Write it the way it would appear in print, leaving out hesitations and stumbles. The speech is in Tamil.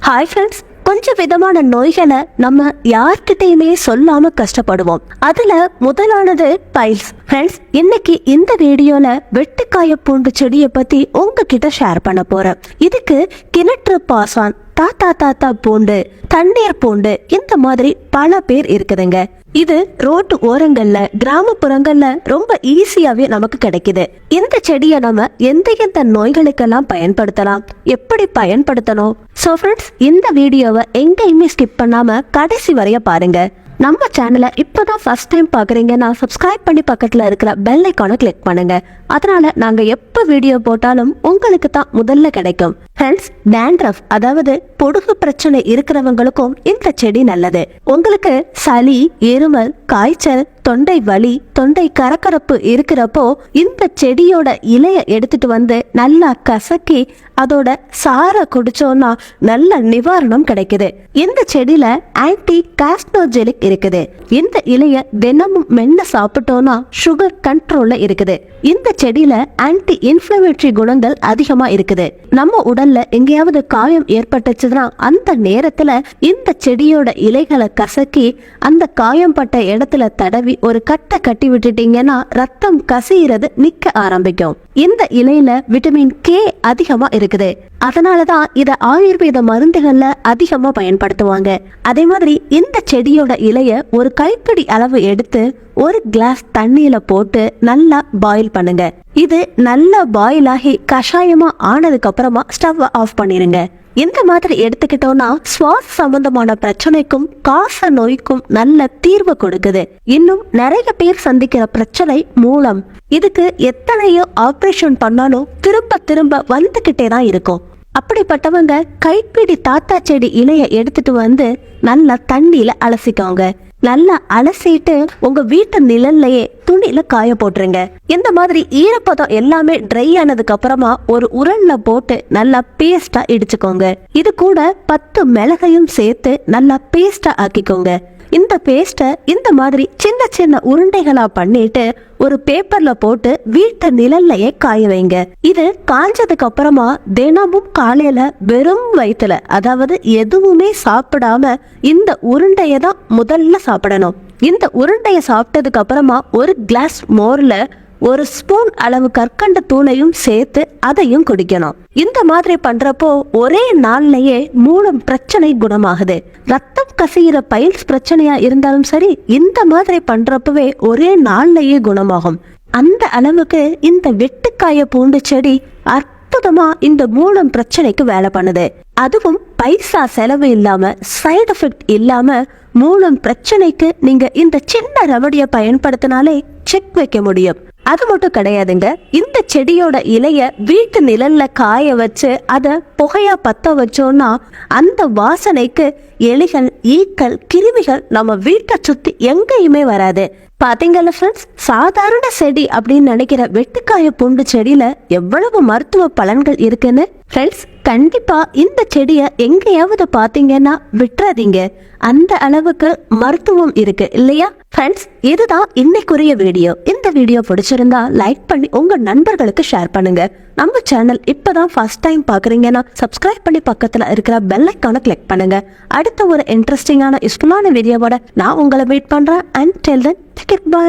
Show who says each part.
Speaker 1: ஹாய் ஃப்ரெண்ட்ஸ், கொஞ்சம் விதமான நோய்களை நம்ம யார்கிட்டயுமே சொல்லாம கஷ்டப்படுவோம். அதுல முதலானது பைல்ஸ். ஃப்ரெண்ட்ஸ், இன்னைக்கு இந்த வீடியோல வெட்டுக்காய பூண்டு செடியை பத்தி உங்ககிட்ட ஷேர் பண்ண போறேன். இதுக்கு கிணற்று பாசான், தாத்தா தாத்தா பூண்டு, தண்ணீர் பூண்டு, இந்த மாதிரி பல பேர் இருக்குதுங்க. இது ரோட்டு ஓரங்கள்ல, கிராமப்புறங்கள்ல ரொம்ப ஈஸியாவே நமக்கு கிடைக்குது. இந்த செடியை நம்ம எந்த நோய்களுக்கெல்லாம் பயன்படுத்தலாம், எப்படி பயன்படுத்தணும்? சோ ஃப்ரெண்ட்ஸ், இந்த வீடியோவை எங்கேயுமே ஸ்கிப் பண்ணாம கடைசி வரைய பாருங்க. நம்ம சேனலை இப்பதான் ஃபர்ஸ்ட் டைம் பாக்குறீங்கன்னா சப்ஸ்கிரைப் பண்ணி பக்கத்துல இருக்கிற பெல் ஐகானை கிளிக் பண்ணுங்க. அதனால நாங்க எப்ப வீடியோ போட்டாலும் உங்களுக்கு தான் முதல்ல கிடைக்கும். ஃப்ரெண்ட்ஸ், டேண்ட்ரஃப் அதாவது பொடுகு பிரச்சனை இருக்கிறவங்களுக்கும் இந்த செடி நல்லது. உங்களுக்கு சளி, இருமல், காய்ச்சல், தொண்டை வலி, தொண்டை கரகரப்பு இருக்கிறப்போ இந்த செடியோட இலைய எடுத்துட்டு வந்து நல்லா கசக்கி அதோட சார குடிச்சோம்னா நல்ல நிவாரணம் கிடைக்குது. இந்த செடியில ஆன்டி காஸ்டோஜெனிக் இருக்குது. இந்த இலைய தினமும் மென்ன சாப்பிட்டோம்னா சுகர் கண்ட்ரோல்ல இருக்குது. இந்த செடியில ஆன்டி இன்ஃப்ளமேட்டரி குணங்கள் அதிகமா இருக்குது. நம்ம உடல்ல எங்கேயாவது காயம் ஏற்பட்டுச்சுன்னா அந்த நேரத்துல இந்த செடியோட இலைகளை கசக்கி அந்த காயம் பட்ட இடத்துல தடவி ஒரு கட்டை கட்டி விட்டுட்டீங்கன்னா ரத்தம் கசியிறது நிக்க ஆரம்பிக்கும். இந்த இலையில விட்டமின் கே அதிகமா இருக்குது. அதனாலதான் இத ஆயுர்வேத மருந்துகள்ல அதிகமா பயன்படுத்துவாங்க. அதே மாதிரி இந்த செடியோட இலைய ஒரு கைப்பிடி அளவு எடுத்து ஒரு கிளாஸ் தண்ணியில போட்டு நல்லா பாயில் பண்ணுங்க. இது நல்லா பாயில் ஆகி கஷாயமா ஆனதுக்கு அப்புறமா ஸ்டவ் ஆஃப் பண்ணிருங்க. இந்த மாதிரி எடுத்துக்கிட்டோம்னா சுவாச சம்பந்தமான பிரச்சனைக்கும் காச நோய்க்கும் நல்ல தீர்வு கொடுக்குது. இன்னும் நிறைய பேர் சந்திக்கிற பிரச்சனை மூலம். இதுக்கு எத்தனையோ ஆபரேஷன் பண்ணாலும் திரும்ப திரும்ப வந்துகிட்டே தான் இருக்கும். அப்படிப்பட்டவங்க கைப்பிடி தாத்தா செடி இலைய எடுத்துட்டு வந்து நல்லா தண்ணியில அலசிக்கோங்க. நல்லா அலசிட்டு உங்க வீட்டு நிழல்லையே துணியில காய போட்டுருங்க. இந்த மாதிரி ஈரப்பதம் எல்லாமே ட்ரை ஆனதுக்கு அப்புறமா ஒரு உரல்ல போட்டு நல்லா பேஸ்டா இடிச்சுக்கோங்க. இது கூட 10 மிளகையும் சேர்த்து நல்லா பேஸ்டா ஆக்கிக்கோங்க. இந்த பேஸ்ட இந்த மாதிரி சின்ன சின்ன உருண்டைகளா பண்ணிட்டு ஒரு பேப்பர்ல போட்டு வீட்டு நிழல்லையே காய வைங்க. இது காஞ்சதுக்கு அப்புறமா தினமும் காலையில வெறும் வயிற்றுல, அதாவது எதுவுமே சாப்பிடாம இந்த உருண்டைய தான் முதல்ல சாப்பிடணும். இந்த உருண்டைய சாப்பிட்டதுக்கு அப்புறமா ஒரு கிளாஸ் மோர்ல ஒரு ஸ்பூன் அளவு கற்கண்டு தூளையும் சேர்த்து அதையும் குடிக்கணும். இந்த மாதிரி பண்றப்போ ஒரே நாள்லயே மூலம் பிரச்சனை குணமாகுது. ரத்தம் கசிகிற பைல்ஸ் பிரச்சனையா இருந்தாலும் சரி, இந்த மாதிரி பண்றப்பவே ஒரே நாள்லயே குணமாகும். அந்த அளவுக்கு இந்த வெட்டுக்காய பூண்டு செடி அற்புதமா இந்த மூலம் பிரச்சனைக்கு வேலை பண்ணுது. அதுவும் பைசா செலவு இல்லாம, சைடு எஃபெக்ட் இல்லாம மூலம் பிரச்சனைக்கு நீங்க இந்த சின்ன ரெமடியை பயன்படுத்தினாலே செக் வைக்க முடியும். அது மட்டும் கிடையாதுங்க, இந்த செடியோட இலைய வீட்டு நிழல்ல காய வச்சு அத புகையா பத்த வச்சோம்னா அந்த வாசனைக்கு எலிகள், ஈக்கள், கிருமிகள் நம்ம வீட்டை சுத்தி எங்கேயுமே வராது. பாத்தீங்கல்ல ஃப்ரெண்ட்ஸ், சாதாரண செடி அப்படின்னு நினைக்கிற வெட்டுக்காய பூண்டு செடியில எவ்வளவு மருத்துவ பலன்கள் இருக்குன்னு. ஃப்ரெண்ட்ஸ், கண்டிப்பா இந்த செடியை எங்கேயாவது பாத்தீங்கன்னா விட்டுறாதீங்க. அந்த அளவுக்கு மருத்துவம் இருக்கு இல்லையா? ஃப்ரெண்ட்ஸ், இதுதான் இன்னைக்குரிய வீடியோ. இந்த வீடியோ பிடிச்சிருந்தா லைக் பண்ணி உங்க நண்பர்களுக்கு ஷேர் பண்ணுங்க. நம்ம சேனல் இப்பதான் ஃபர்ஸ்ட் டைம் பாக்குறீங்கன்னா சப்ஸ்கிரைப் பண்ணி பக்கத்துல இருக்கிற பெல் ஐகானை கிளிக் பண்ணுங்க. அடுத்த ஒரு இன்ட்ரெஸ்டிங்கான யூஸ்ஃபுல்லான வீடியோவோட நான் உங்களை வெயிட் பண்றேன். And tell then take it by.